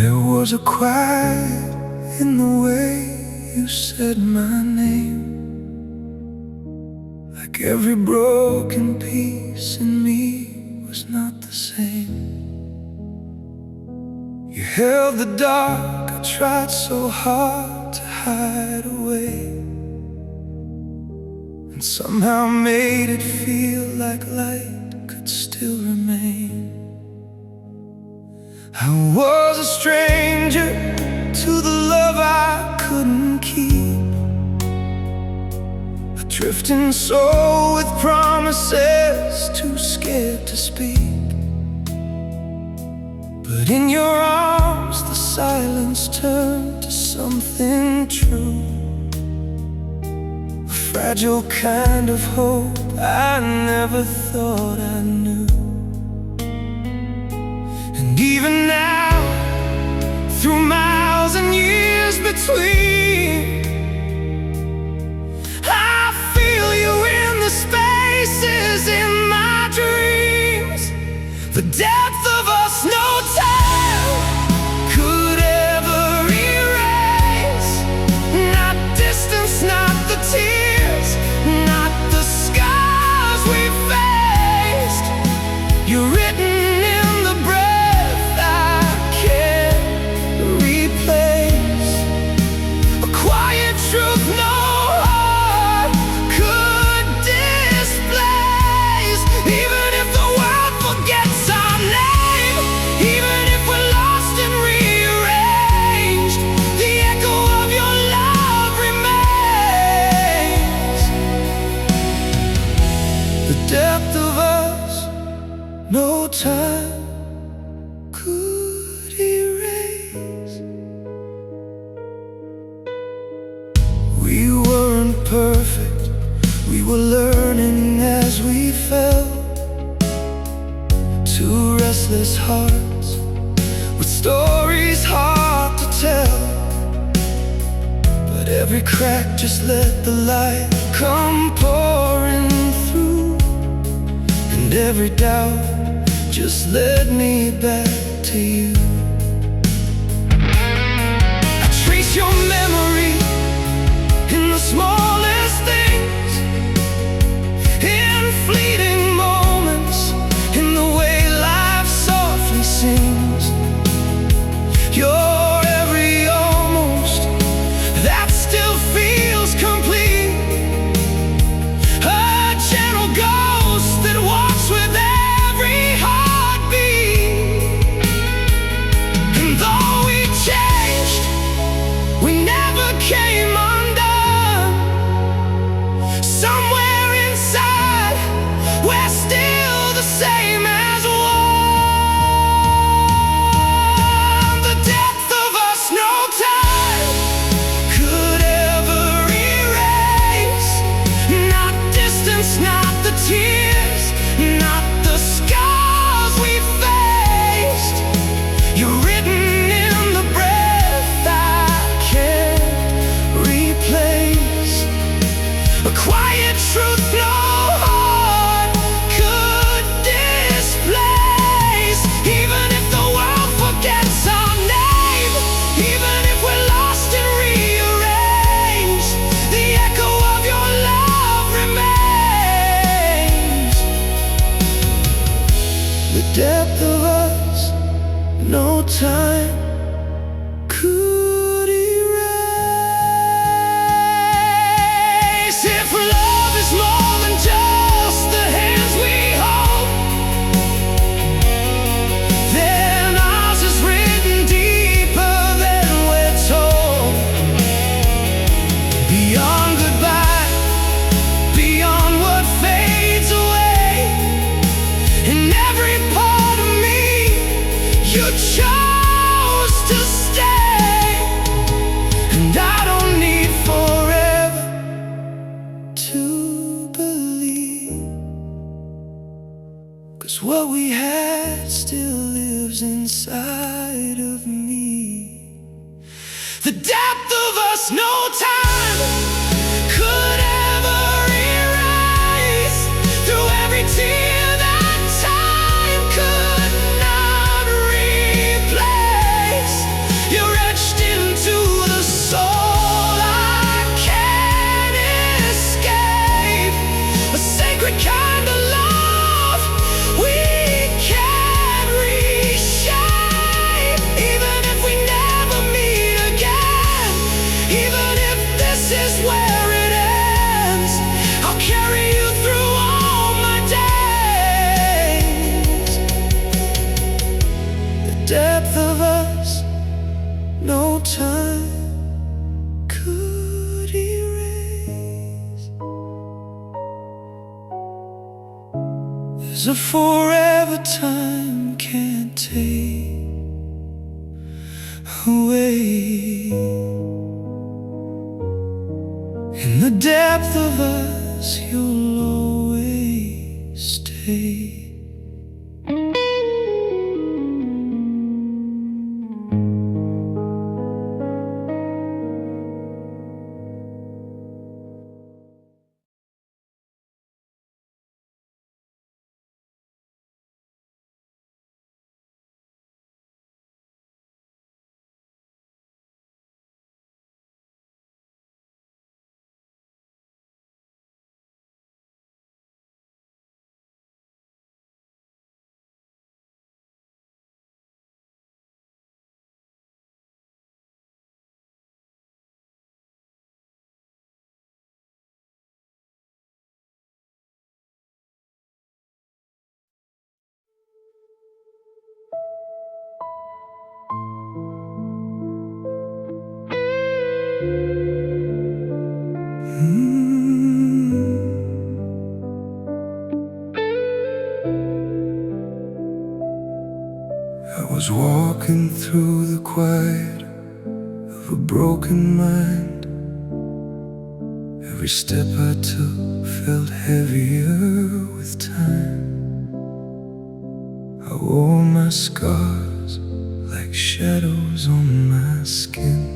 There was a quiet in the way you said my name, like every broken piece in me was not the same. You held the dark I tried so hard to hide away, and somehow made it feel like light could still remain. I was a stranger to the love I couldn't keep, a drifting soul with promises too scared to speak. But in your arms the silence turned to something true, a fragile kind of hope I never thought I knew. And even now, through miles and years between, I feel you in the spaces in my dreams. The depth of us no time could ever erase. Not distance, not the tears, not the scars we faced. You're written truth no heart could displace. Even if the world forgets our name, even if we're lost and rearranged, the echo of your love remains. The depth of us no time could erase. We weren't perfect, we were learning as we fell. Two restless hearts with stories hard to tell. But every crack just let the light come pouring through, and every doubt just led me back to you. I trace your memory in the smallest things, in fleeting moments, in the way life softly sings. Your every almost that still feels complete, a gentle ghost that walks with every heartbeat. And though we changed, we never came undone. Somewhere inside, we're still the same as one. The depth of us no time could ever erase. Not distance, not the tears, not the scars we faced. You're written in the breath I can't replace. A quiet truth no heart could displace. Even if the world forgets our name, even if we're lost and rearranged, the echo of your love remains. The depth of us no time could erase. If love is more than just the hands we hold, then ours is written deeper than we're told. Beyond goodbye, beyond what fades away, in every part of me you chose to stay. And I don't need forever to believe, 'cause what we had still lives inside of me. The depth of us no time could ever erase. Through every tear that time could not replace. depth of us, no time could erase. There's a forever time can't take away. In the depth of us, you'll always stay. I was walking through the quiet of a broken mind. Every step I took felt heavier with time. I wore my scars like shadows on my skin,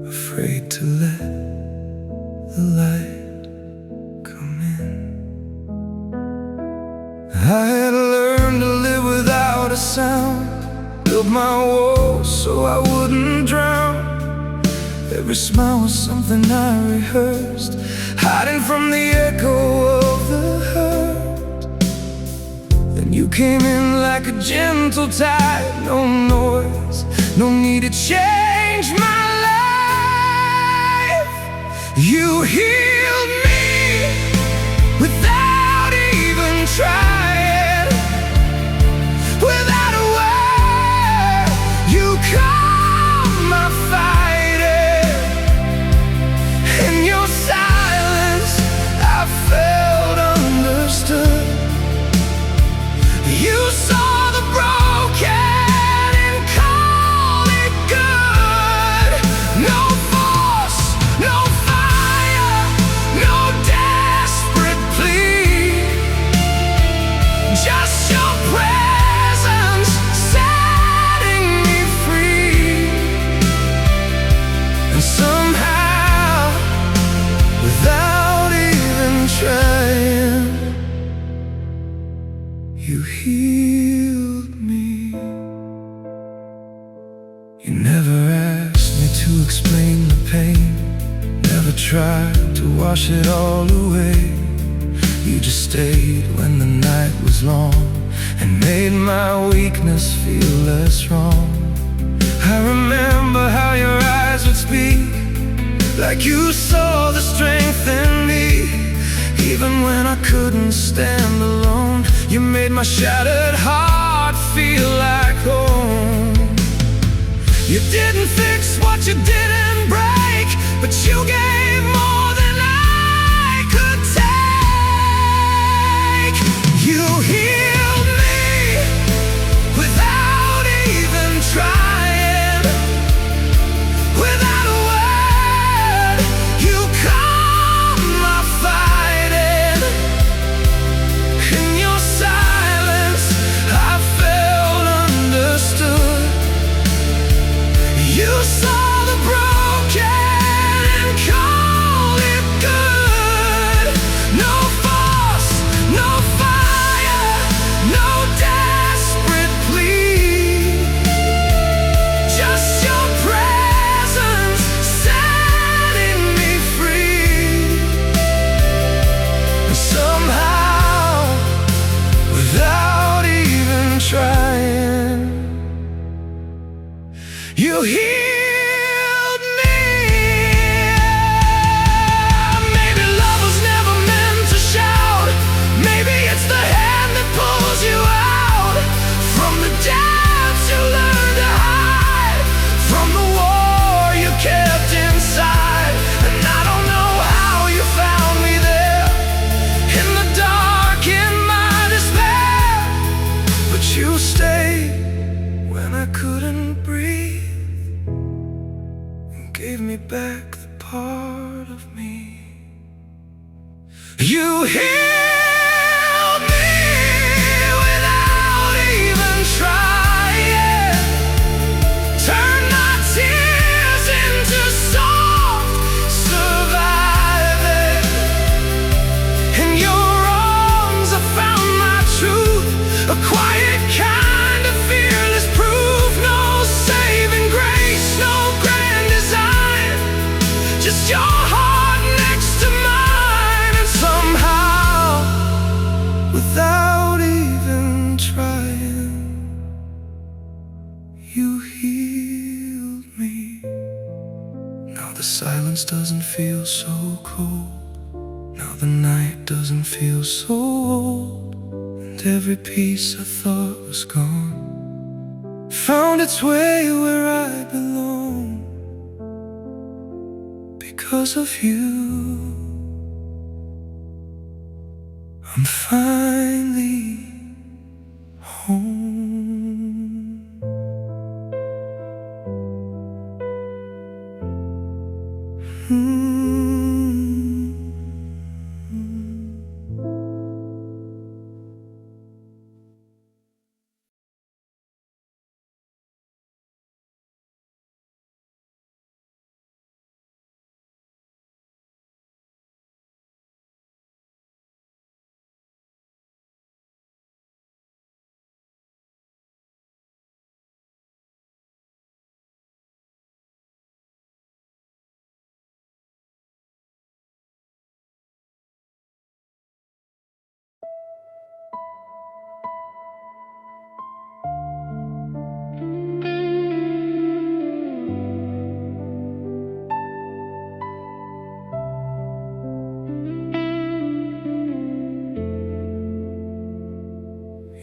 afraid to let the light come in. I had learned to live without a sound, built my walls so I wouldn't drown. Every smile was something I rehearsed, hiding from the echo of the hurt. Then you came in like a gentle tide, no noise, no need to change my life. You healed me without even trying, without a word. You calmed my fighting. In your silence I felt understood. You saw the broken and called it good. No force, no fire, no desperate plea, just your presence setting me free. And somehow, without even trying, you healed me. You never asked me to explain the pain, never tried to wash it all away. You just stayed when the night was long and made my weakness feel less wrong. I remember how your eyes would speak, like you saw the strength in me. Even when I couldn't stand alone, you made my shattered heart feel like home. You didn't fix what you didn't break, but you gave more than I could take. You healed me without even trying, without a word. You calmed my fighting. In your silence I felt understood. You saw the broken and called it good. No force, no fire, no desperate plea, just your presence setting me free. And somehow, without even trying, you healed me. Maybe love was never meant to shout. Maybe it's the hand that pulls you out from the depths silence doesn't feel so cold. Now the night doesn't feel so old. And every piece I thought was gone found its way where I belong. Because of you, I'm finally home.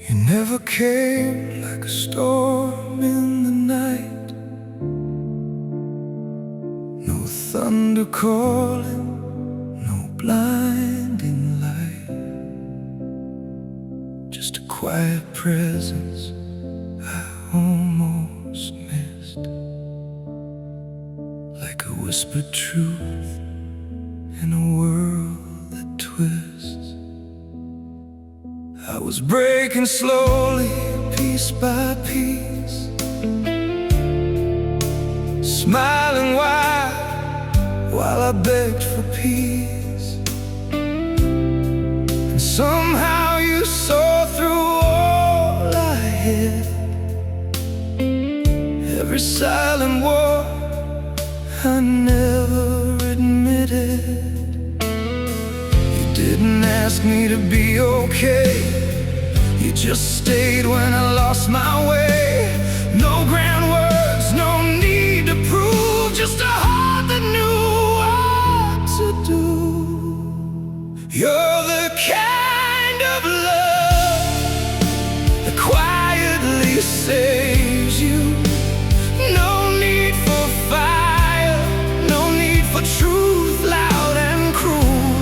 You never came like a storm in the night. No thunder calling, no blinding light. Just a quiet presence I almost missed, like a whispered truth in a world that twists. I was breaking slowly, piece by piece, smiling wide while I begged for peace. And somehow you saw through all I hid, every silent war I never admitted. You didn't ask me to be okay, you just stayed when I lost my way. No grand words, no need to prove, just a heart that knew what to do. You're the kind of love that quietly saves you. No need for fire, no need for truth loud and cruel.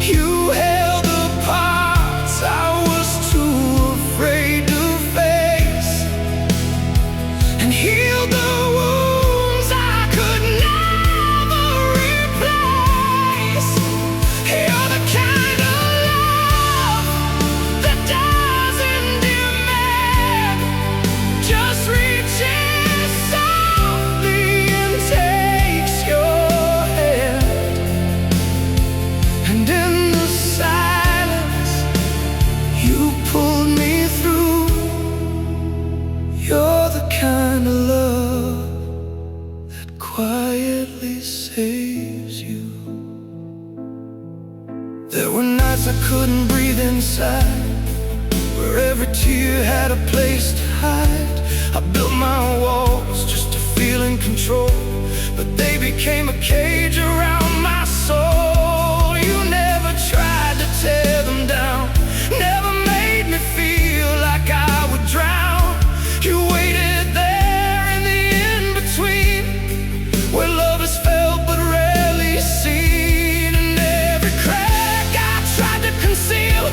You held the parts I was too afraid to face, and healed the wounds I could never replace. You're the kind of love that doesn't demand, just reaches softly and takes your hand. And in the silence you pulled me through. You're the kind of love that quietly saves you. There were nights I couldn't breathe inside, where every tear had a place to hide. I built my walls just to feel in control, but they became a cage around my soul. You never tried to tear them down, never made me feel like I would drown. You waited there in the in-between, where love is felt but rarely seen. And every crack I tried to conceal,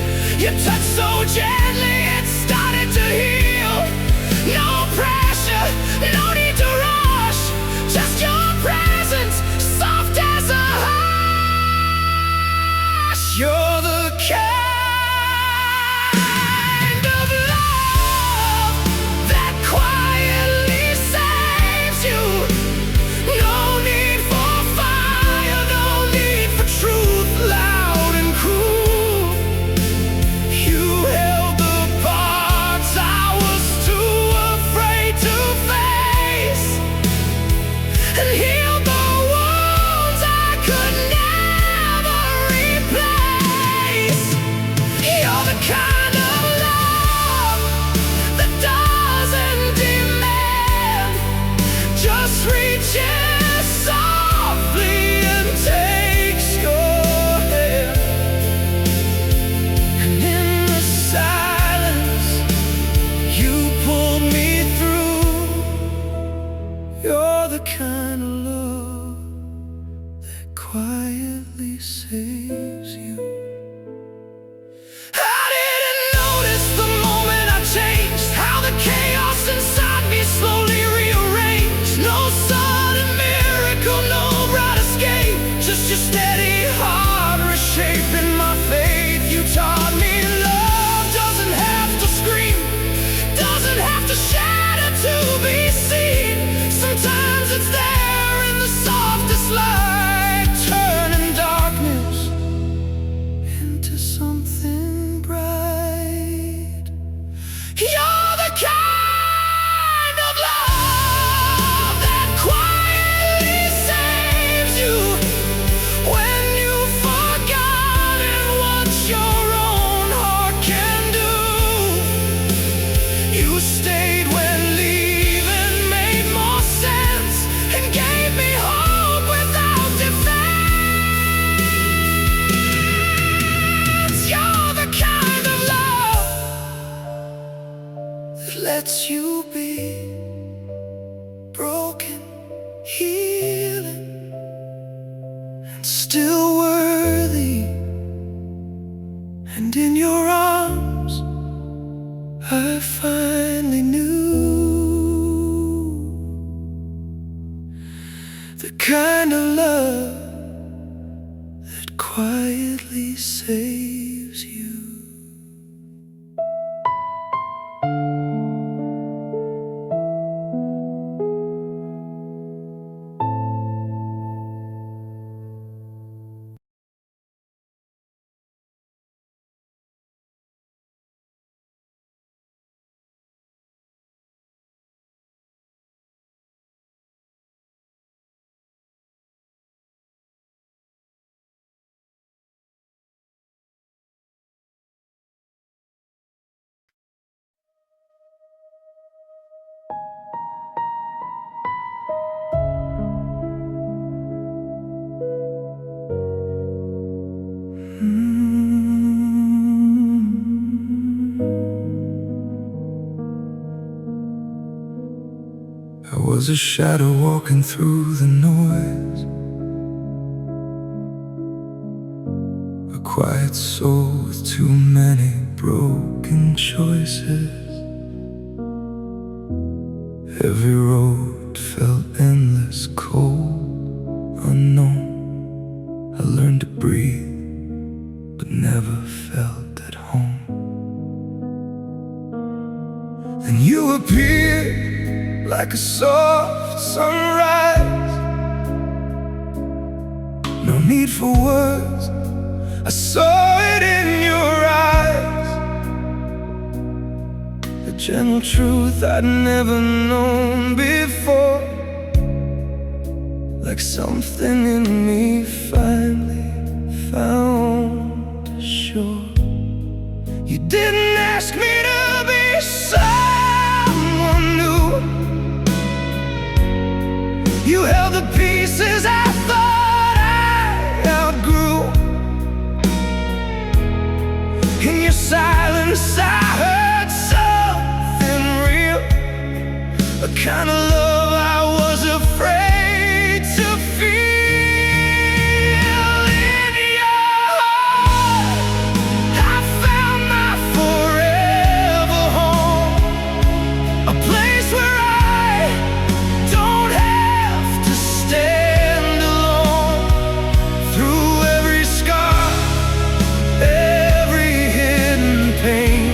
you touched so gently it started to heal. No pressure, no need to rush, just your presence, soft as a hush. lets you be broken, healing, and still worthy. And in your arms I finally knew the kind of love that quietly saves you. I was a shadow walking through the noise, a quiet soul with too many broken choices. Every road felt endless, cold, unknown. I learned to breathe, but never felt at home. Then you appeared like a soft sunrise. No need for words, I saw it in your eyes. The gentle truth I'd never known before, like something in me finally found shore. You didn't ask me to be someone new. You held the pieces I thought I outgrew. In your silence I heard something real, a kind of love I was afraid to feel. In your heart I found my forever home, a place where I don't have to stand alone. Through every scar, every hidden pain,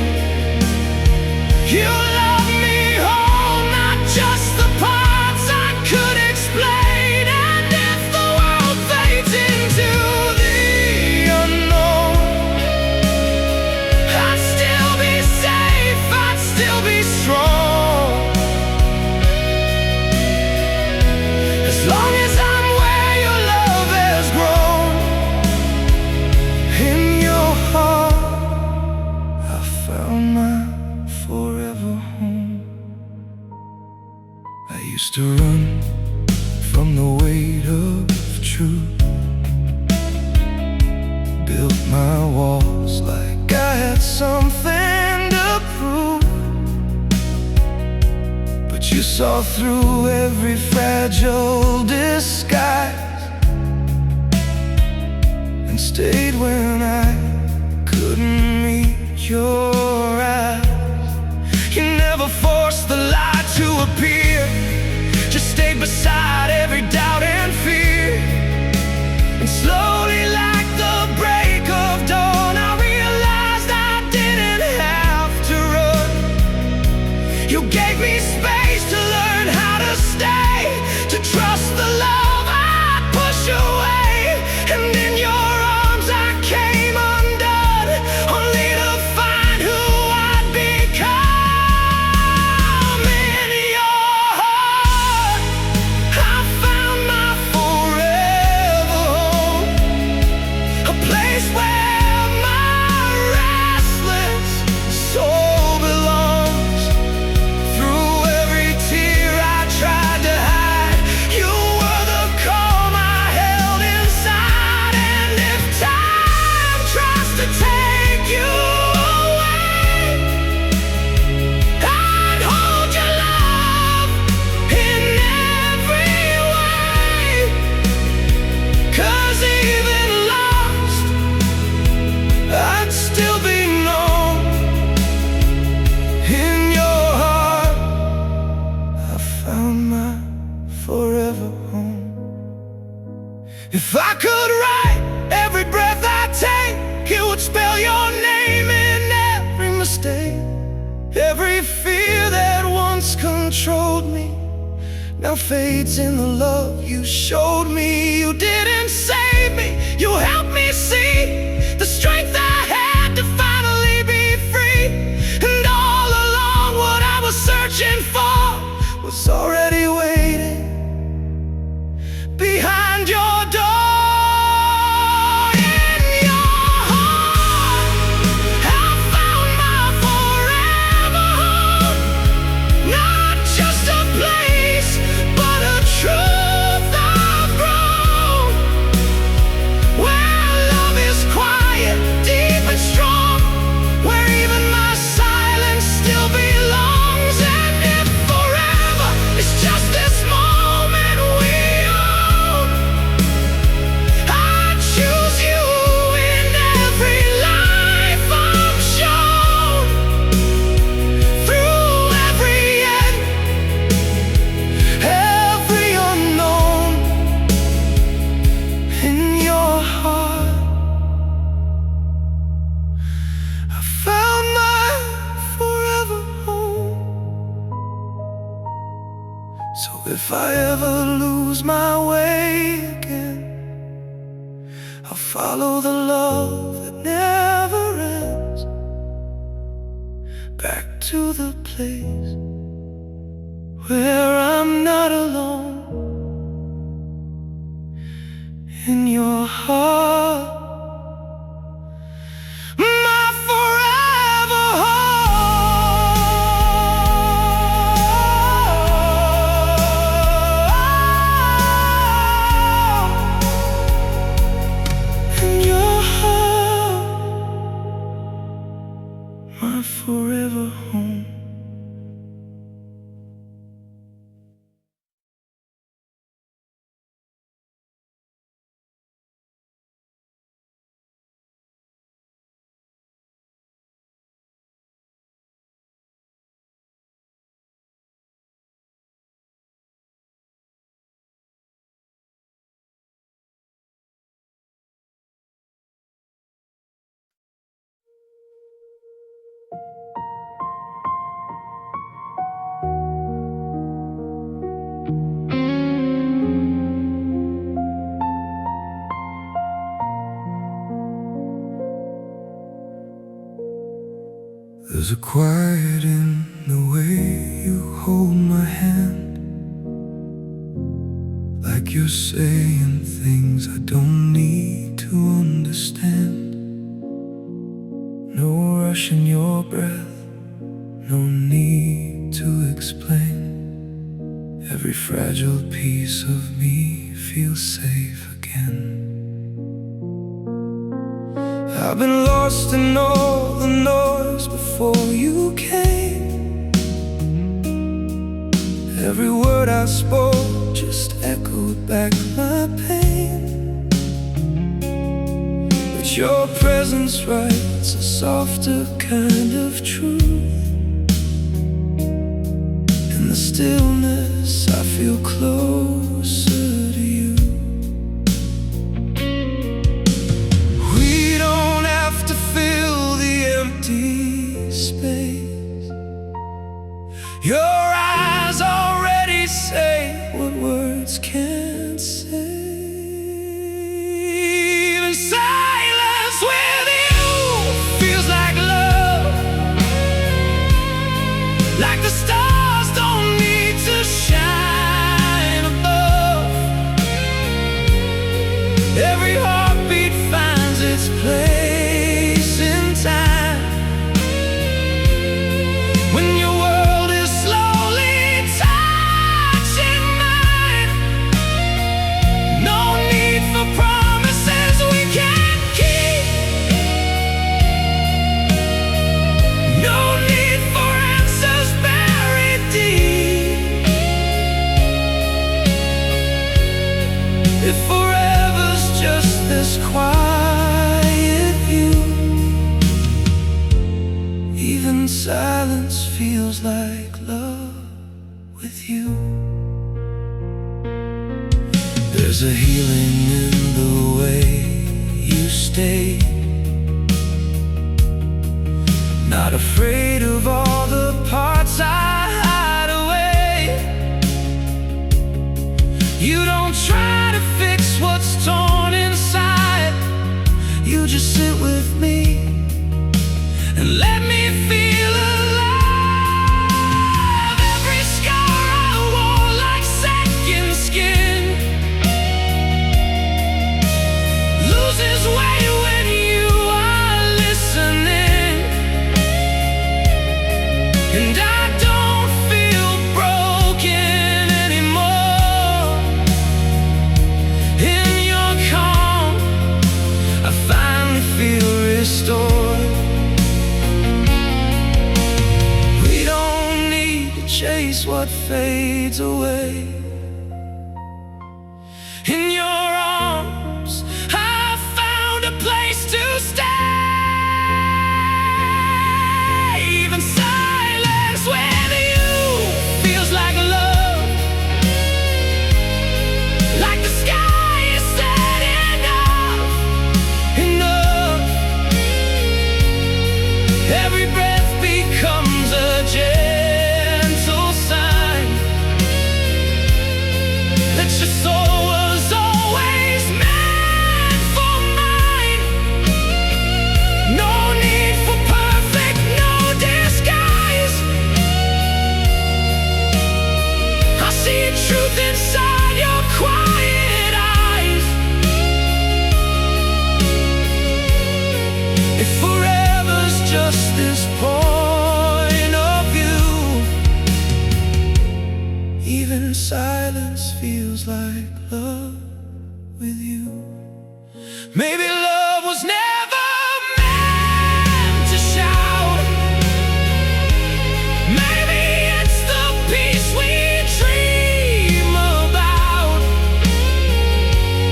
you love me whole, not just the parts I could explain. And if the world fades into the unknown, I'd still be safe, I'd still be strong. As long as I'm where your love has grown. In your heart I found my forever home. I used to run from the weight of truth, built my walls like I had something to prove. But you saw through every fragile disguise and stayed when I couldn't meet your eyes. You never forced the light to appear, just stayed beside every doubt and fear. And slowly, like the break of dawn, I realized I didn't have to run. You gave me space to learn how to stay, to trust the love I'd push away. And in your arms I came undone, only to find who I'd become. In your heart I found my forever home, a place where my restless soul belongs. Through once controlled me now fades in the love you showed me. You didn't save me, you helped me see the strength I had to finally be free. And all along what I was searching for was already waiting behind your door. So if I ever lose my way again, I'll follow the love that never ends, back to the place where I'm not alone, in your heart. My forever home. There's a quiet in the way you hold my hand, like you're saying things I don't need to understand. No rush in your breath, no need to explain. Every fragile piece of me feels safe again. I've been lost in all the noise before you came. Every word I spoke just echoed back my pain. But your presence writes a softer kind of truth. In the stillness I feel closer to you. Space. Your eyes already say what words can't say. And silence with you feels like love, like the stars don't need to shine above. Every heartbeat finds its place in time. If forever's just this quiet view, even silence feels like love with you. There's a healing in the way you stay, not afraid of all the parts I hide away. And I don't feel broken anymore. In your calm, I finally feel restored. We don't need to chase what fades away. In your arms, I found a place to stay. Even silence with you feels like love. Like the sky is said enough, enough. Every breath becomes a gentle sign that your soul was always meant for mine. No need for perfect, no disguise. I see truth inside your quiet eyes. If forever's just this point of view, even silence feels like love with you. Maybe love was never meant to shout. Maybe it's the peace we dream about.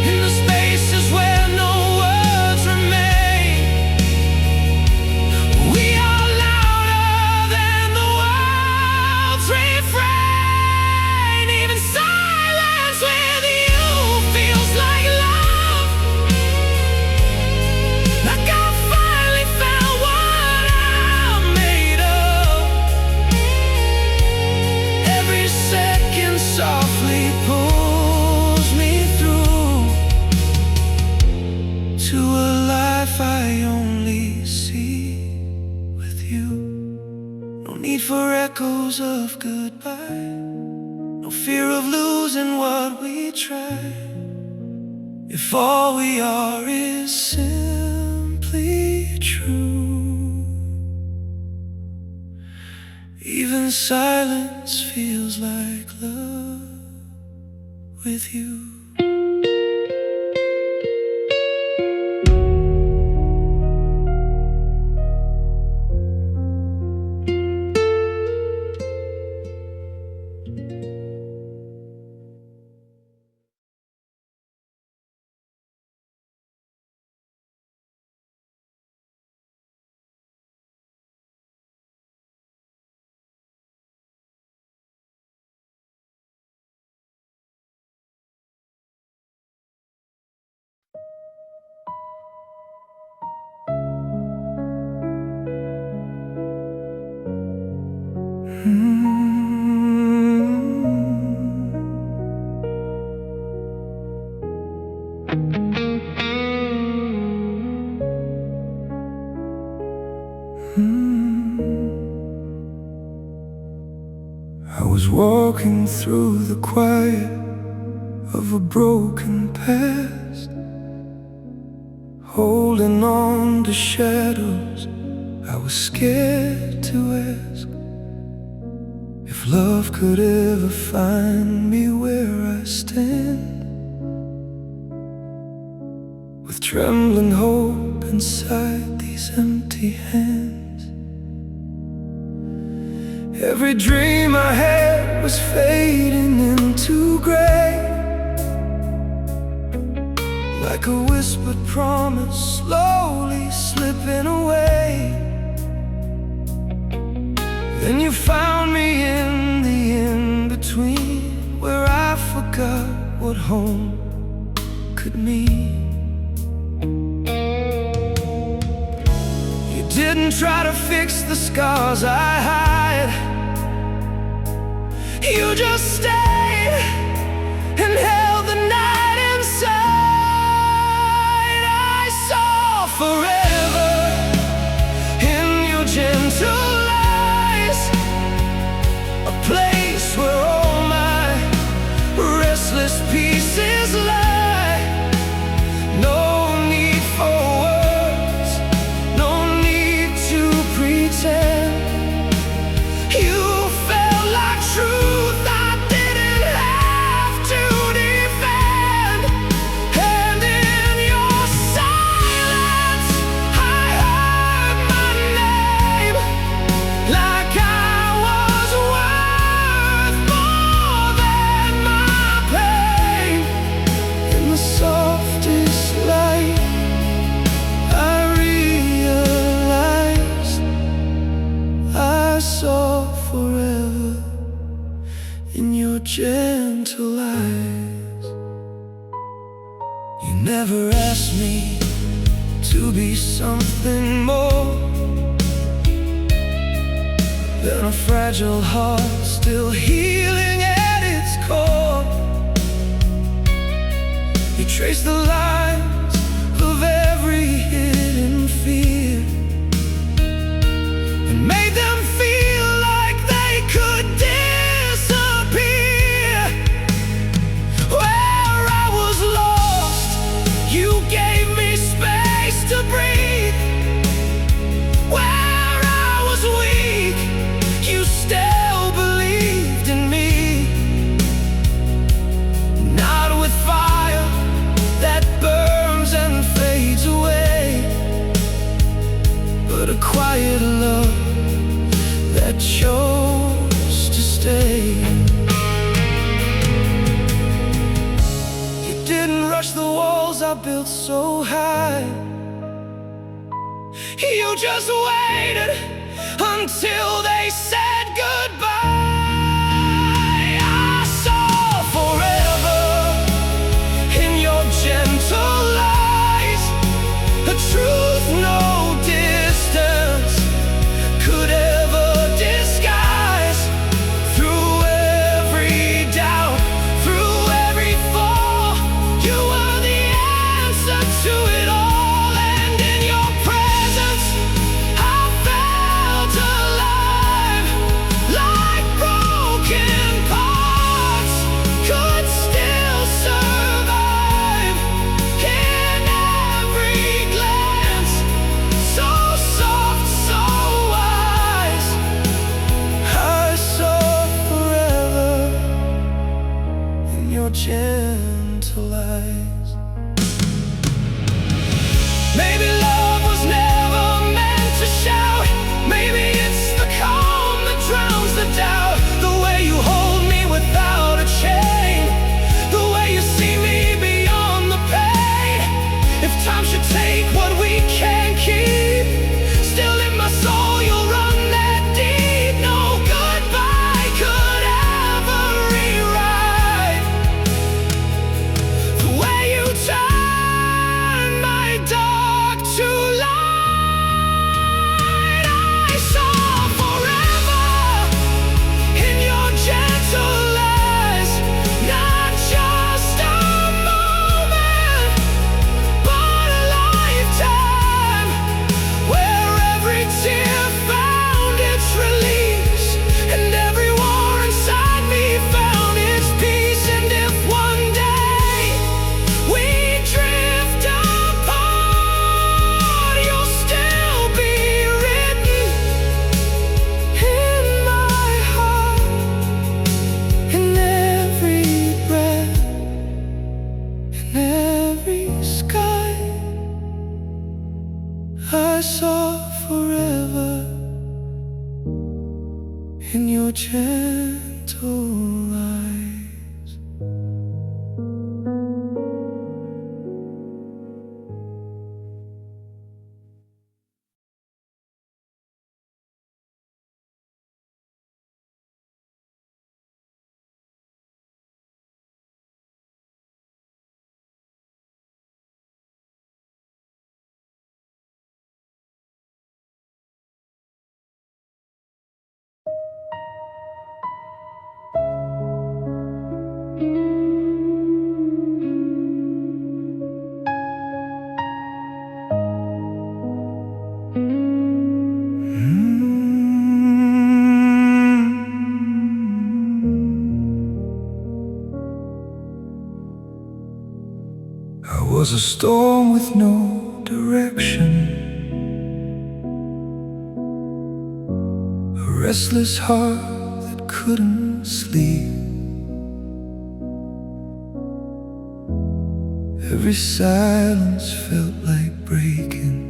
In the spaces where no words remain, we are louder than the world's refrain. Even silence with you feels like love. Like I finally found what I'm made of. Every second softly pulls me through to a life I only see with you. No need for echoes of goodbye. No fear of losing what we try. If all we are is simply true, even silence feels like love with you. I was walking through the quiet of a broken past, holding on to shadows I was scared to ask if love could ever find me where I stand, with trembling hope inside these empty hands. Every dream I had was fading into gray, like a whispered promise slowly slipping away. Then you found me in the in-between, where I forgot what home could mean. You didn't try to fix the scars I hide. You just stayed and held the night inside. I saw forever in your gentle eyes, a place where all my restless pieces lie. No need for words, no need to pretend. forever in your gentle eyes. You never asked me to be something more than a fragile heart still healing at its core. You trace the lines of every hidden fear and made them feel like they could disappear. Where I was lost, you gave me space to breathe. Where I was weak, you still believed in me. Not with fire that burns and fades away, but a quiet love that chose to stay. You didn't rush the walls I built so high. You just waited until they said goodbye. I saw forever in your gentle eyes, a truth no distance could ever disguise. Through every doubt, through every fall, you were the answer to it all. And in your presence, I felt alive, like broken parts could still survive. In every glance, so soft, so wise, I saw forever in your gentle eyes. Maybe love was never meant to shout. Maybe it's the calm that drowns the doubt. The way you hold me without a chain, the way you see me beyond the pain. If time should take what we can't keep, still in my soul you'll run that deep. No goodbye could ever rewrite the way you turn my dark to light. I saw forever in your gentle eyes, not just a moment, but a lifetime, where every tear found its release, and every war inside me found its peace. And if one day we drift apart, you'll still be written in my heart, in every breath, in every sky. I saw forever in your gentle eyes. I was a storm with no direction, a restless heart that couldn't sleep. Every silence felt like breaking,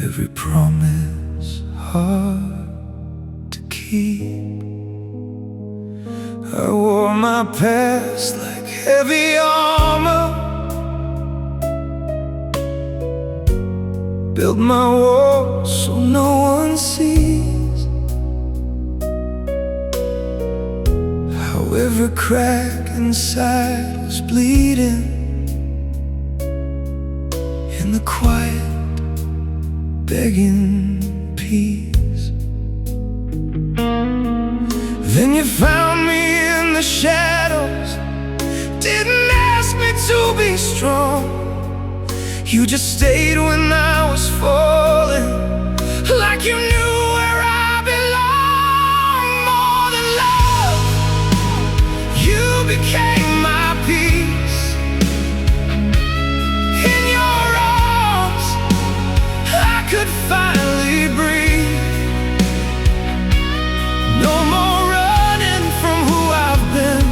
every promise hard to keep. I wore my past like heavy armor, built my walls so no one sees. every crack inside was bleeding. In the quiet, begging peace. Then you found me in the shadows, didn't ask me to be strong. You just stayed when I was falling, like you knew where I belong. More than love, you became my peace. In your arms, I could finally breathe. No more running from who I've been.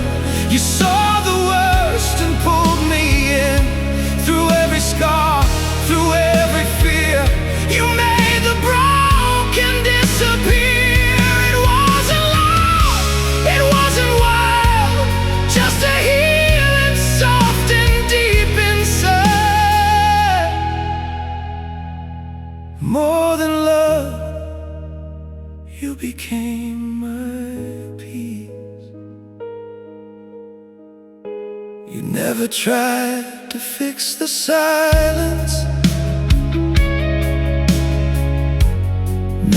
You saw the worst and pulled me in. Through every scar, through every fear, you made the broken disappear. It wasn't loud, it wasn't wild, just a healing soft and deep inside. More than love, you became my peace. You never tried to fix the silence,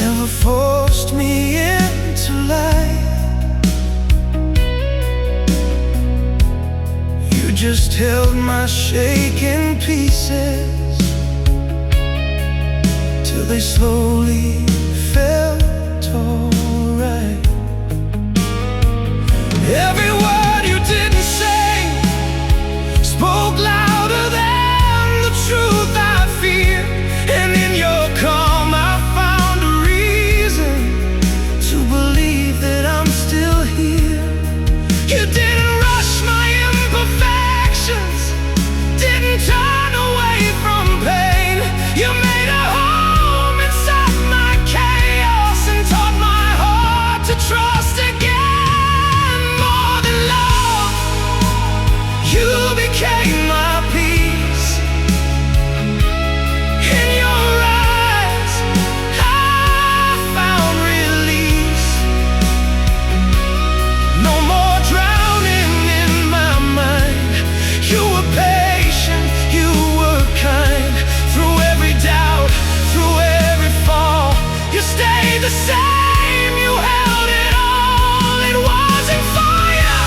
never forced me into light. You just held my shaking pieces till they slowly felt alright. Every word you didn't say spoke louder than the truth I fear. And in your calm I found a reason to believe that I'm still here. You didn't rush my imperfections, didn't turn away from pain. You made a home inside my chaos and taught my heart to trust again. More than love, you became my peace. In your eyes, I found release. No more drowning in my mind. You were patient, you were kind. Through every doubt, through every fall, you stayed the same, you held it all. It wasn't fire,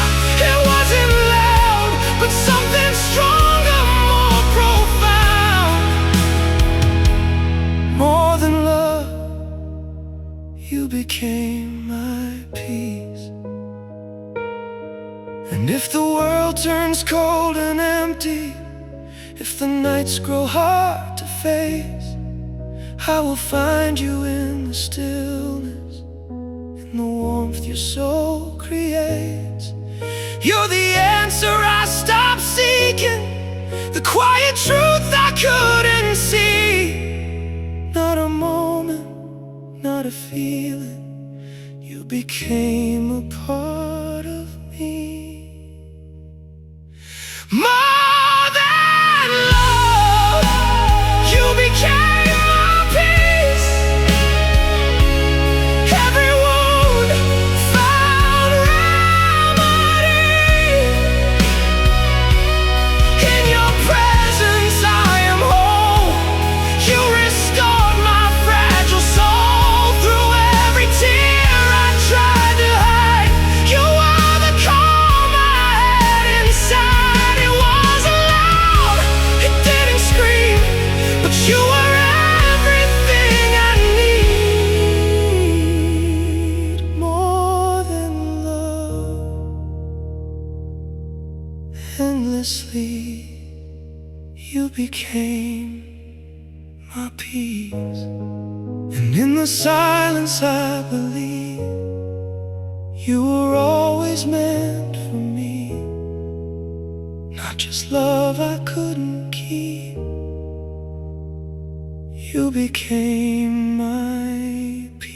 it wasn't loud, but something stronger, more profound. More than love, you became my peace. And if the world turns cold and empty, if the nights grow hard to face, I will find you in the stillness, in the warmth your soul creates. You're the answer I stopped seeking, the quiet truth I couldn't see. Not a moment, not a feeling, you became a part of me. More than love, you became my peace. Every wound found remedy. In your presence I am whole. You restored my fragile soul. Through every tear I tried to hide, you were the calm I had inside. It wasn't loud, it didn't scream, but you were everything I need. More than love, endlessly, you became my peace. And in the silence I believe you were always meant for me. Not just love I couldn't keep, you became my peace.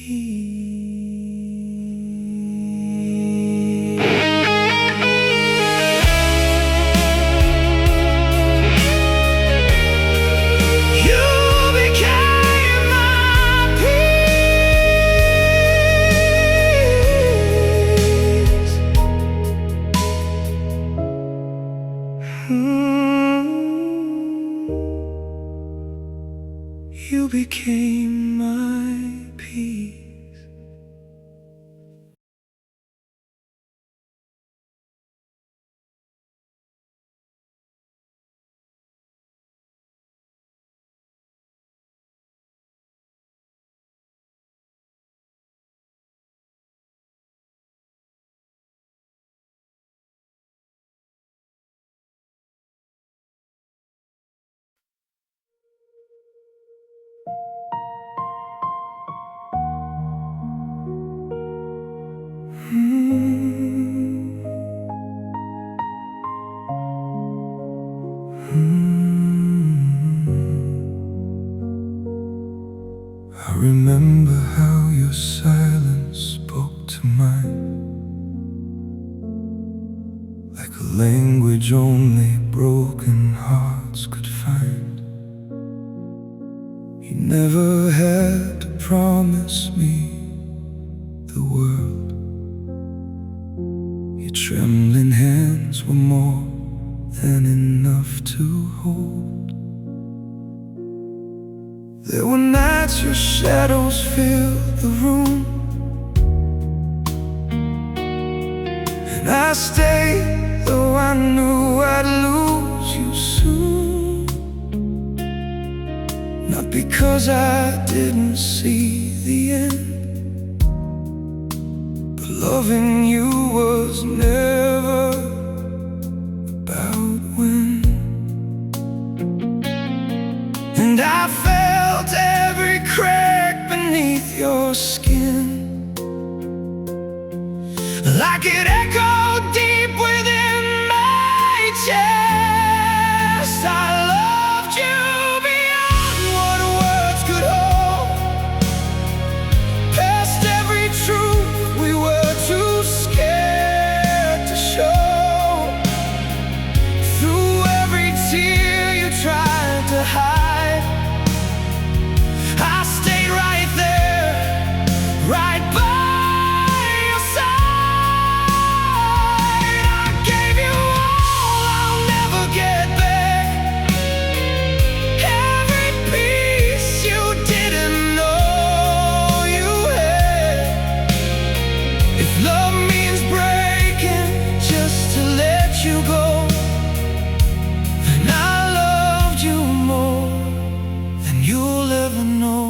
language only broken hearts could find. He never had to promise me the world. Your trembling hands were more than enough to hold. There were nights your shadows filled the room, and I stayed though I knew I'd lose you soon. Not because I didn't see the end, but loving you was never about when. And I felt every crack beneath your skin, like it echoed deep within my chest. I loved you beyond what words could hold, past every truth we were too scared to show, through every tear you tried to hide. I stayed right there, right by your side. I gave you all I'll never get back, every piece you didn't know you had. If love means breaking just to let you go, then I loved you more than you'll ever know.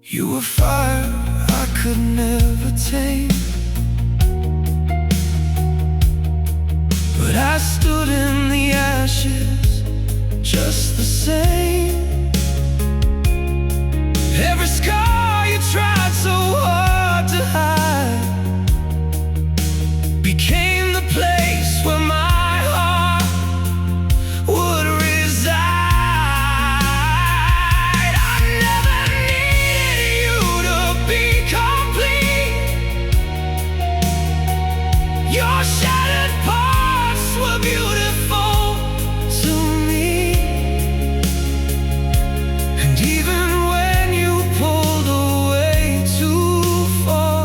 You were fire I could never tame, but I stood in the ashes just the same. Every scar you tried so hard to hide became the place where my heart would reside. I never needed you to be complete. Your shattered parts were beautiful to me. And even when you pulled away too far,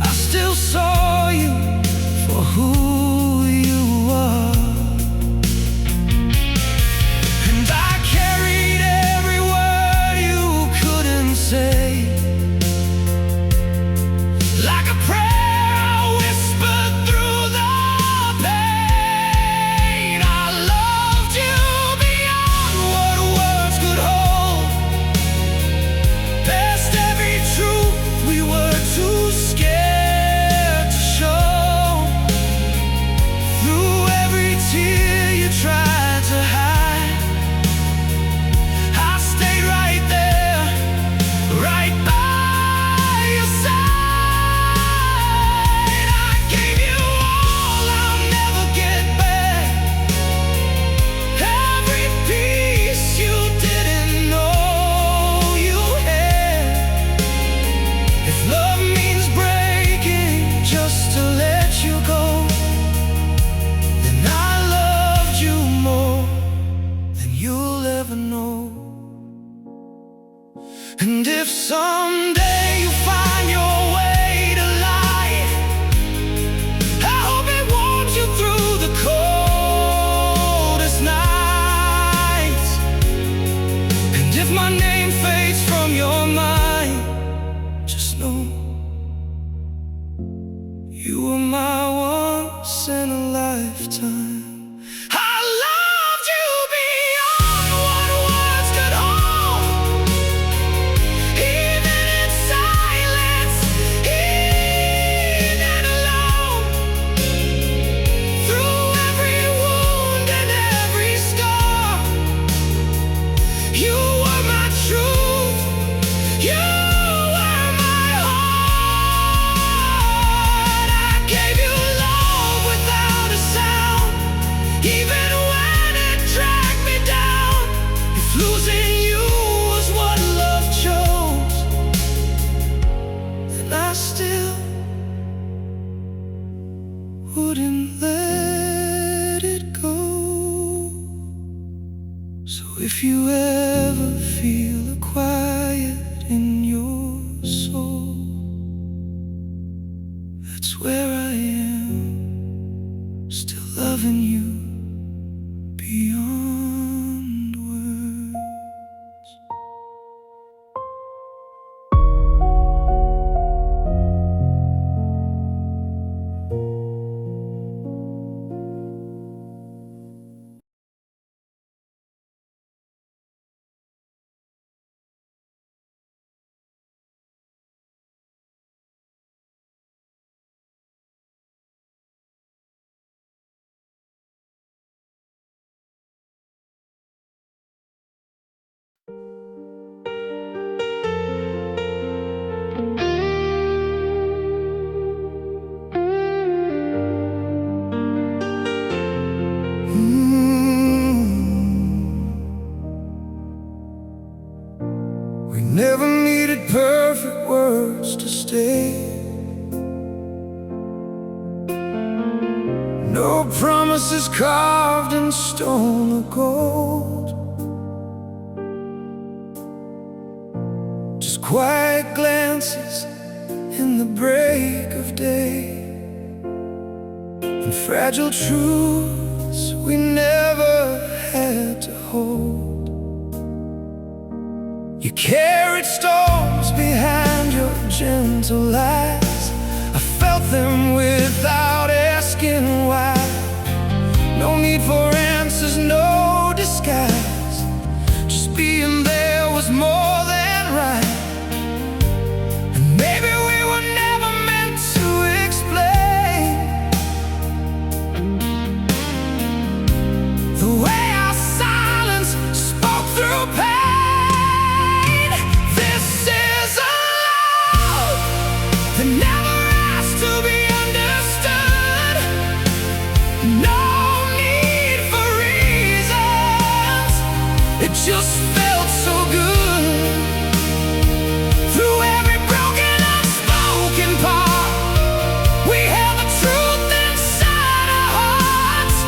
I still saw you for who you are. And I carried every word you couldn't say, like a prayer I whispered through the pain. I loved you beyond what words could hold, past every truth we were too scared to show, through every tear you tried to hide. I stayed right there, right by your side. I gave you all I'll never get back, every piece you didn't know you had. If love means breaking just to let you go, then I loved you more than you'll ever know. And if someday you find your way to life, I hope it warms you through the coldest nights. And if my name fades from your mind, just know you were my once in a lifetime. I loved you beyond what words could hold, even inside We never needed perfect words to stay. No promises carved in stone or gold, just quiet glances in the break of day, and fragile truths we never had to hold. You carried storms behind your gentle lies. I felt them without asking why. No need for answers, no disguise. Just being there was more than right. And maybe we were never meant to explain the way our silence spoke through pain. This is a love that never asked to be understood. No need for reasons, it just felt so good. Through every broken, unspoken part, we held the truth inside our hearts.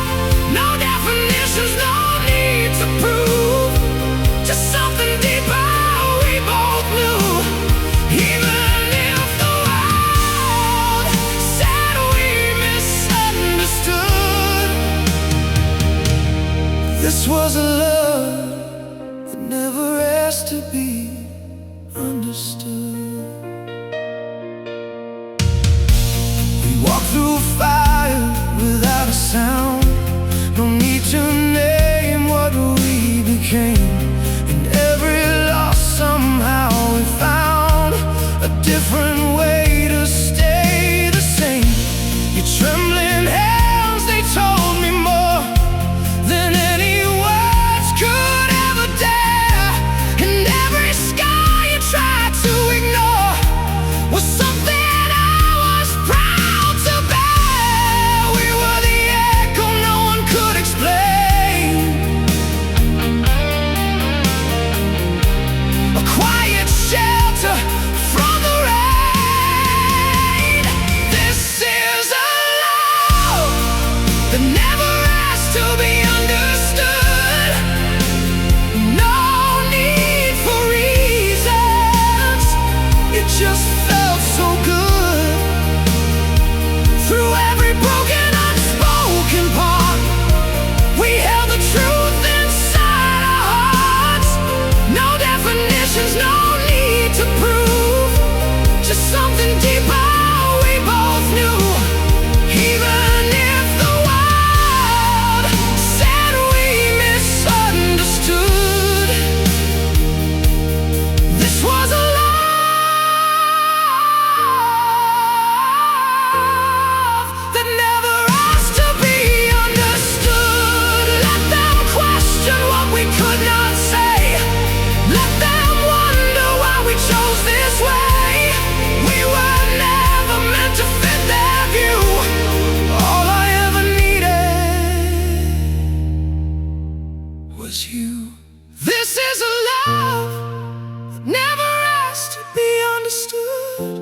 No definitions, no need to prove, just something deeper we both knew. Even if the world said we misunderstood, this was a love that never asked to be understood. We walked through fire without a sound. No need to name what we became. In every loss somehow we found a different way to stay the same. Your trembling hands, they told me more than any words could ever dare. And every scar you tried to ignore was something I was proud to bear. We were the echo no one could explain, a quiet shelter from the rain. This is a love that never asked to be understood. No need for reasons, it just felt so good. Through every broken, unspoken part, we held the truth inside our hearts. No definitions, no need to prove, just something deeper we both knew. Even if the world said we misunderstood, this was a love that never asked to be understood. Let them question what we could not say. Let them wonder why we chose this way. We were never meant to fit their view. All I ever needed was you. This is a love that never asked to be understood.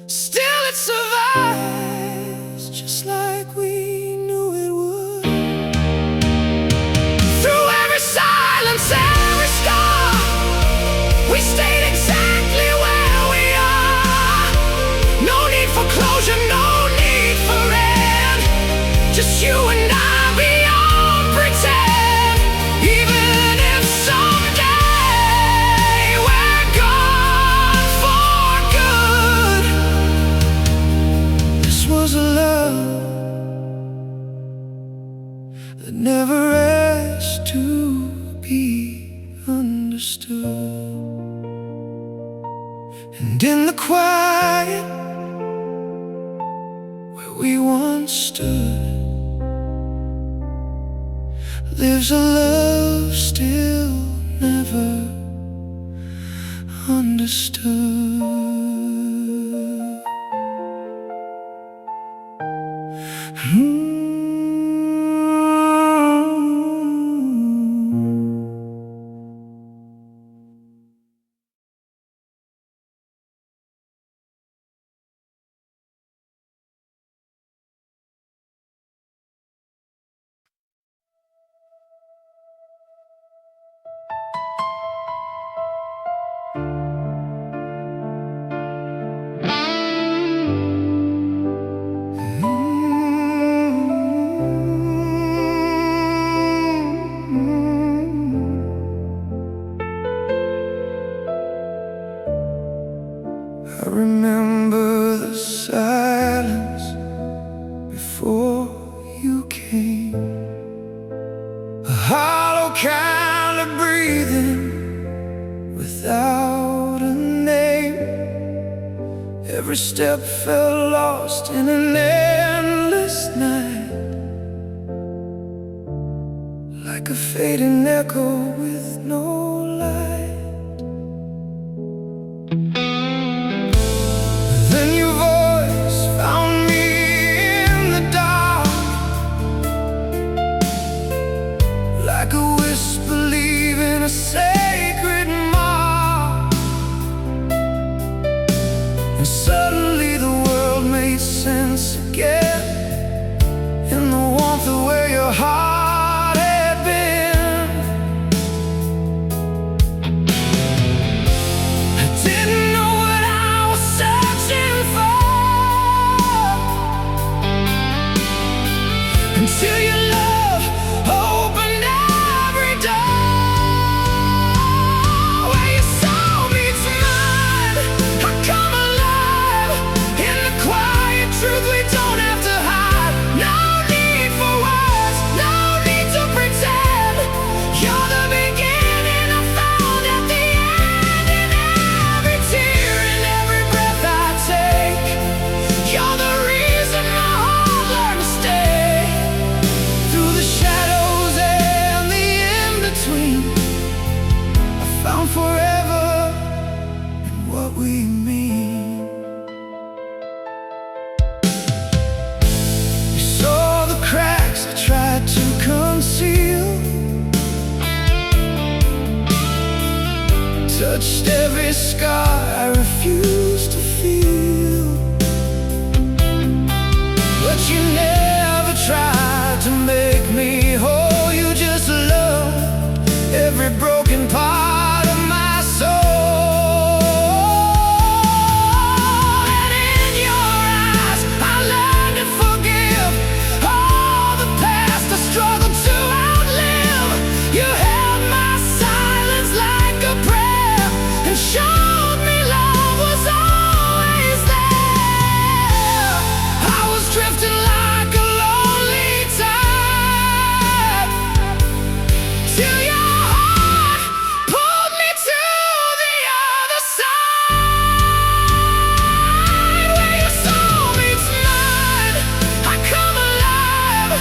Still it survives just like we knew it would. Through every silence, every scar, we stayed exactly where we are. No need for closure, no need for end, just you and I beyond pretend. Even if someday we're gone for good, this was a love that never asked to be understood. And in the quiet where we once stood, lives a love still never understood. Every step felt lost in an endless night, like a fading echo with no light. Then your voice found me in the dark, like a whisper leaving a sacred mark. And suddenly the world made sense again, in the warmth of where your heart had been. I didn't know what I was searching for, until your love opened every door. Where your soul meets mine, I come alive in the quiet truth we don't have to hide. No need for words, no need to pretend. You're the beginning I found at the end. In every tear, in every breath I take, you're the reason my heart learned to stay. Through the shadows and the in-between, I found forever in what we mean. You saw the cracks I tried to conceal, touched every scar I refused to feel. But you never tried to make me whole. You just loved every broken part of my soul. And in your eyes I learned to forgive all the past I struggled to outlive. You held my silence like a prayer, and showed me love was always there. I was drifting like a lonely tide, till your heart pulled me to the other side. Where your soul meets mine, I come alive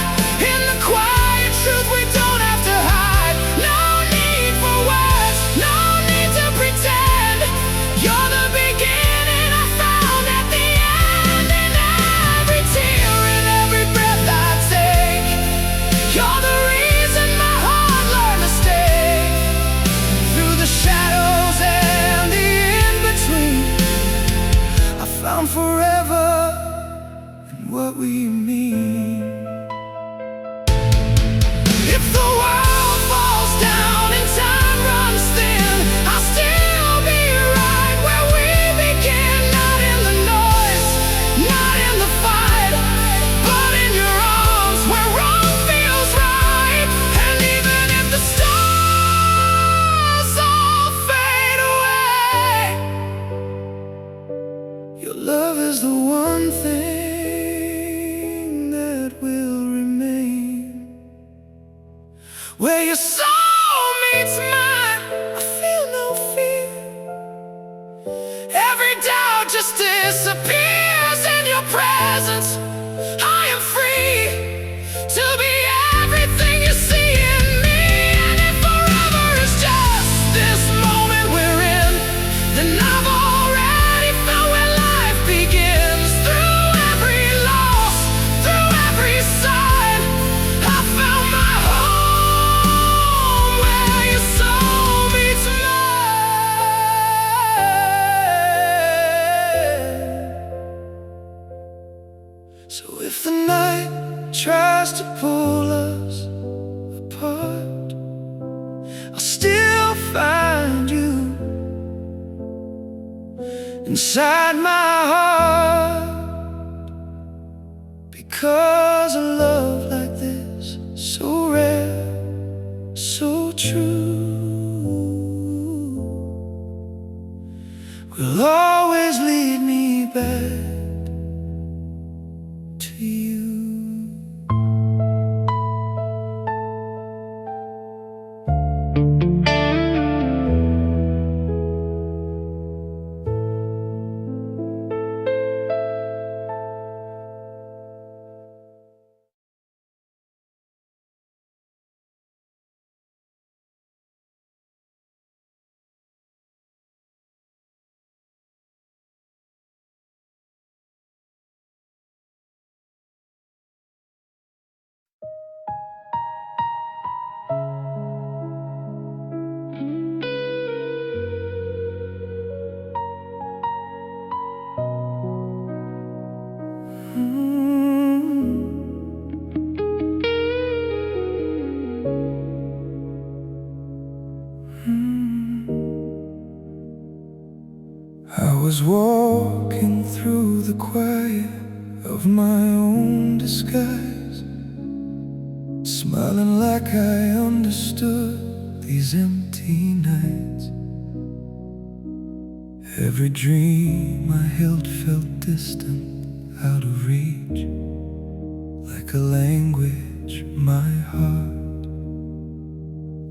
in the quiet truth we don't have to hide. No need for words, no need to pretend. You're the beginning I found at the end. In every tear, in every breath I take, you're the reason my heart learned to stay. Through the shadows and the in-between, I found forever in what we mean. If the world falls down and time runs thin, I'll still be right where we begin. Not in the noise, not in the fight, but in your arms where wrong feels right. And even if the stars all fade away, your love is the one thing that will remain. Where your soul meets mine, I feel no fear. Every doubt just disappears in your presence. I am free to be everything you see in me. And if forever is just this moment we're in, then I've already found where life begins. Through every loss, through every sign, I found my home. Where your soul meets mine. So if the night tries to pull us apart, I'll still find you inside my heart. Because a love like this, so rare, so true, will always lead me back to you. I was walking through the quiet of my own disguise, smiling like I understood these empty nights. Every dream I held felt distant, out of reach, like a language my heart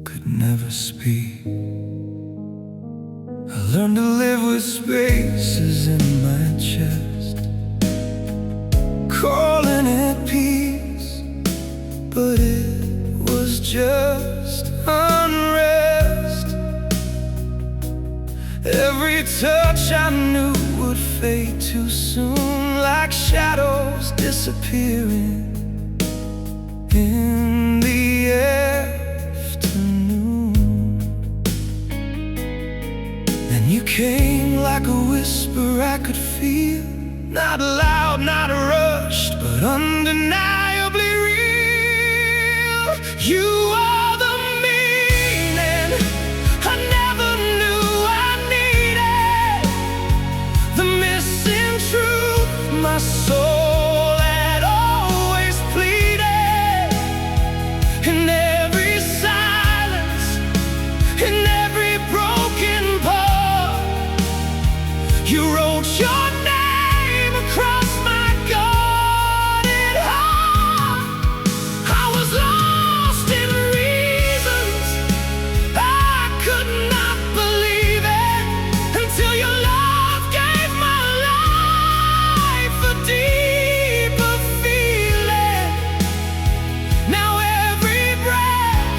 could never speak. I learned to live with spaces in my chest, calling it peace, but it was just unrest. Every touch I knew would fade too soon, like shadows disappearing in the afternoon. Then you came like a whisper I could feel, not loud, not rushed, but undeniably real. You are the meaning I never knew I needed, the missing truth my soul had always pleaded. In every silence, in every broken part, you wrote your name across my guarded heart. I was lost in reasons I could not believe it, until your love gave my life a deeper feeling. Now every breath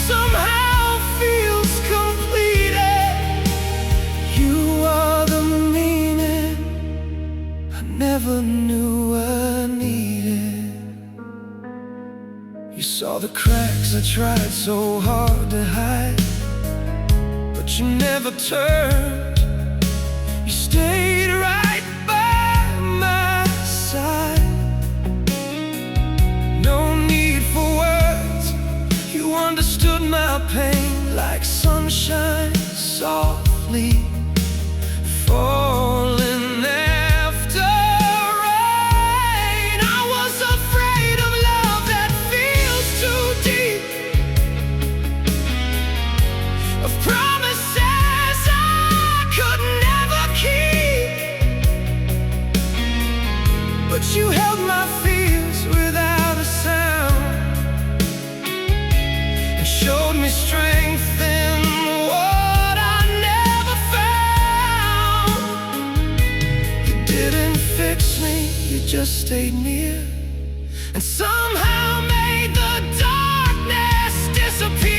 somehow feels completed. You are the meaning I never knew I needed. You saw the cracks I tried so hard to hide, but you never turned. You stayed right by my side. No need for words, you understood my pain, like sunshine softly falling after rain. I was afraid of love that feels too deep, of promises I could never keep. But you held my fears without a sound, and showed me strength in what I never found. You didn't fix me, you just stayed near, and somehow made the darkness disappear.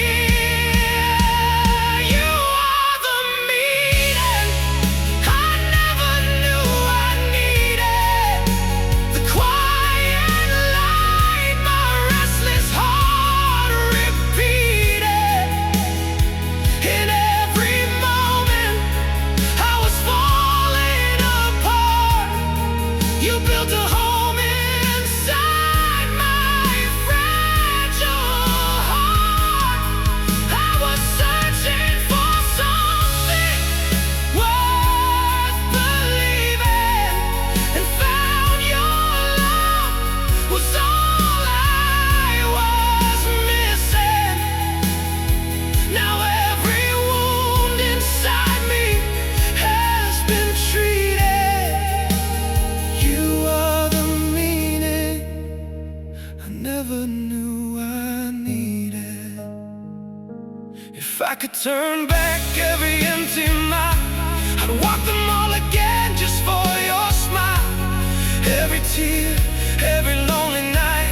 You are the meaning I never knew I needed, the quiet light my restless heart repeated. In every moment I was falling apart, you built a home inside my fragile heart. I was searching for something worth believing, and found your love was all I was missing. Now every wound inside me has been treated. You are the meaning I never knew I needed. If I could turn back every empty mile, I'd walk them all again just for your smile. Every tear, every lonely night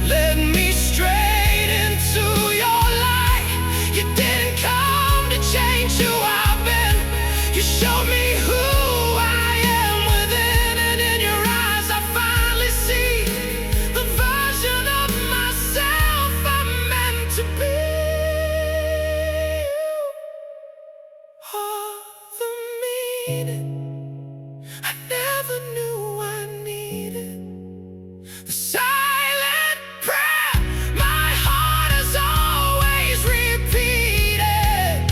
led me straight into your light. You didn't come to change who I've been, you showed me who I am within. And in your eyes I finally see the version of myself I'm meant to be. You are the meaning I never knew I needed, the silent prayer my heart has always repeated.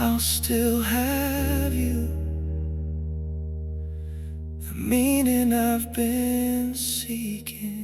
I'll still have you, the meaning I've been seeking.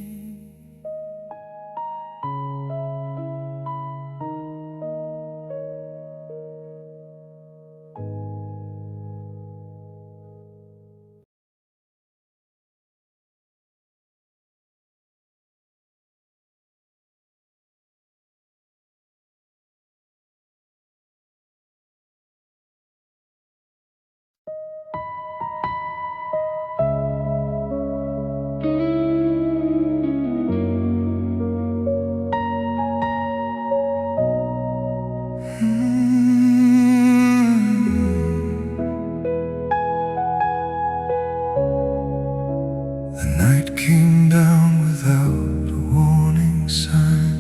The night came down without a warning sign,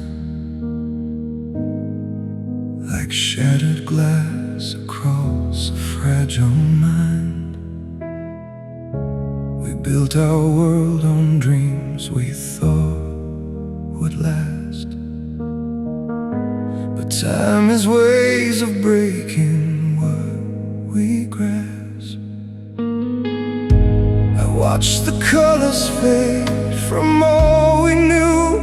like shattered glass across a fragile mind. We built our world on dreams we thought would last, but time has ways of breaking what we grasp. Watch the colors fade from all we knew.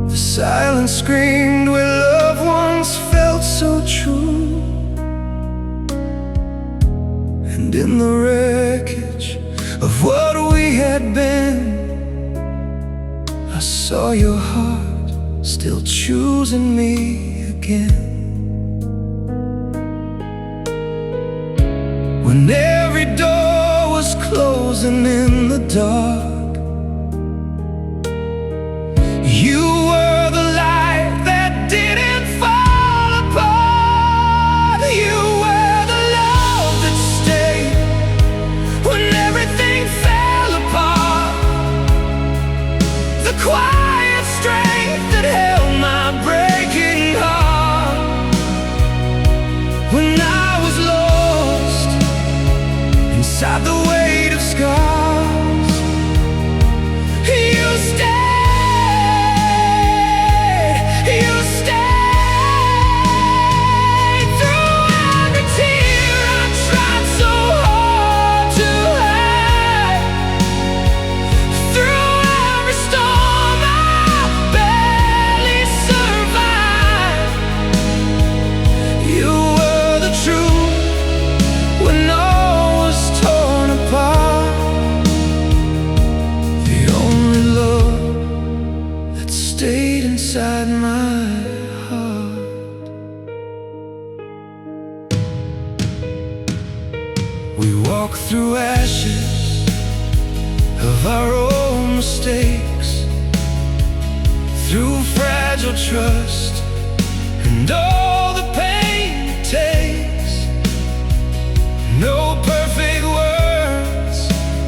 The silence screamed where loved ones felt so true. And in the wreckage of what we had been, I saw your heart still choosing me again. When every door was closing in the dark, you were the light that didn't fall apart. You were the love that stayed when everything fell apart. The quiet strength that held my breaking heart. When I was lost inside the weight of scars, you stayed through every tear I tried so hard to hide, through every storm I barely survived. You were the truth when all was torn apart, the only love that stayed inside my heart. We walk through ashes of our own mistakes, through fragile trust and all the pain it takes. No perfect words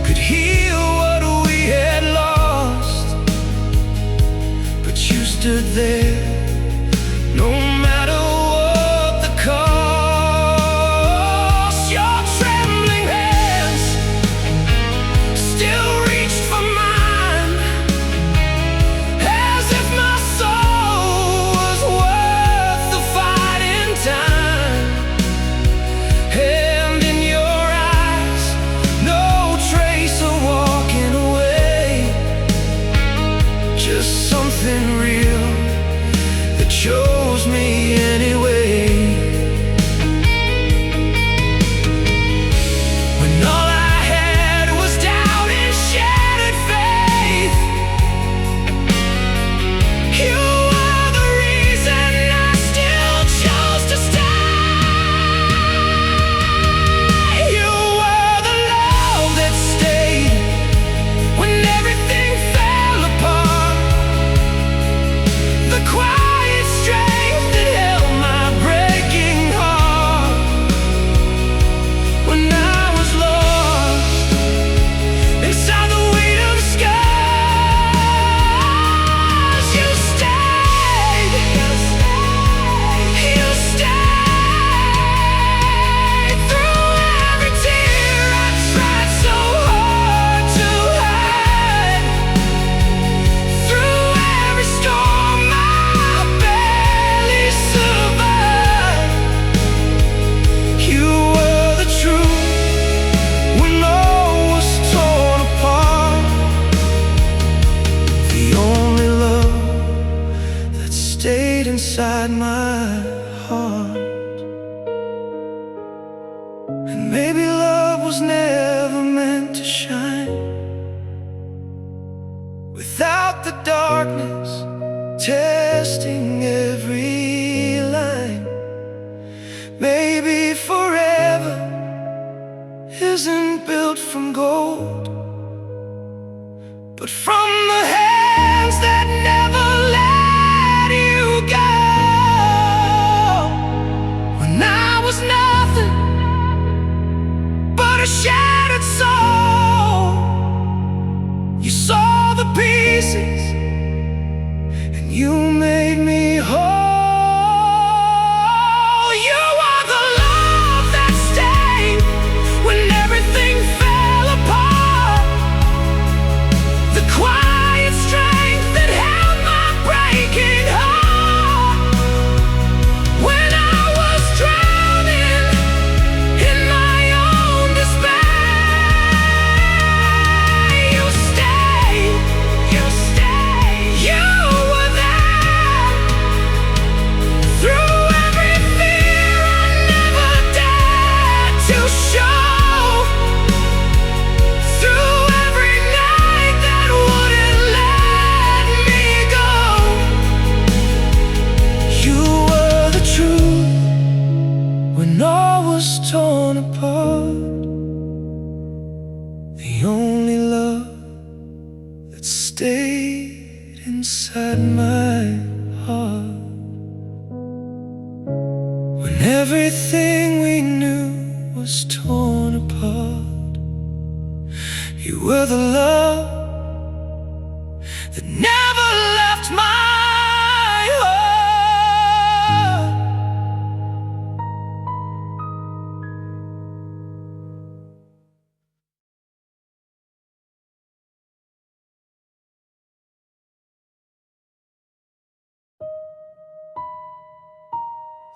could heal what we had lost, but you stood there no matter what the cost. Your trembling hands still reached for mine, as if my soul was worth the fighting time. And in your eyes, no trace of walking away, just something real that chose me anyway. When all I had was doubt and shattered faith, you were the reason I still chose to stay. You were the love that stayed when everything fell apart. inside my heart. And maybe love was never meant to shine without the darkness testing every line. Maybe forever isn't built from gold, but from the hands that never let you go. When I was nothing but a shattered soul, you saw the pieces and you made me whole. You are the love that stayed when everything fell apart, the quiet strength that held my breaking heart. When I was drowning in my own despair, you stayed, you stayed, you were there. Through every fear I never dared to show, through every night that wouldn't let me go, you were the truth when all was torn apart. The only love that stayed inside my heart. When everything we knew was torn apart, you were the love that never left my heart.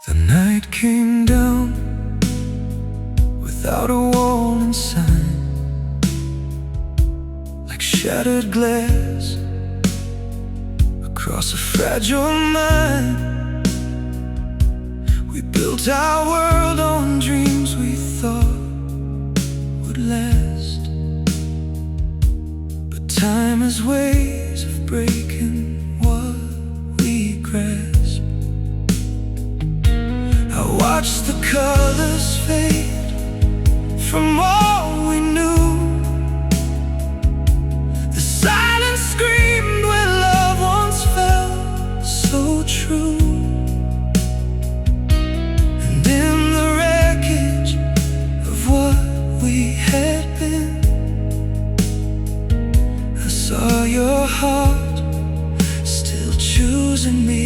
The night came down without a warning sign, like shattered glass across a fragile mind. We built our world on dreams we thought would last, but time has ways of breaking what we grasp. I watched the colors fade from all we knew. The silence screamed where love once felt so true. And in the wreckage of what we had been, I saw your heart still choosing me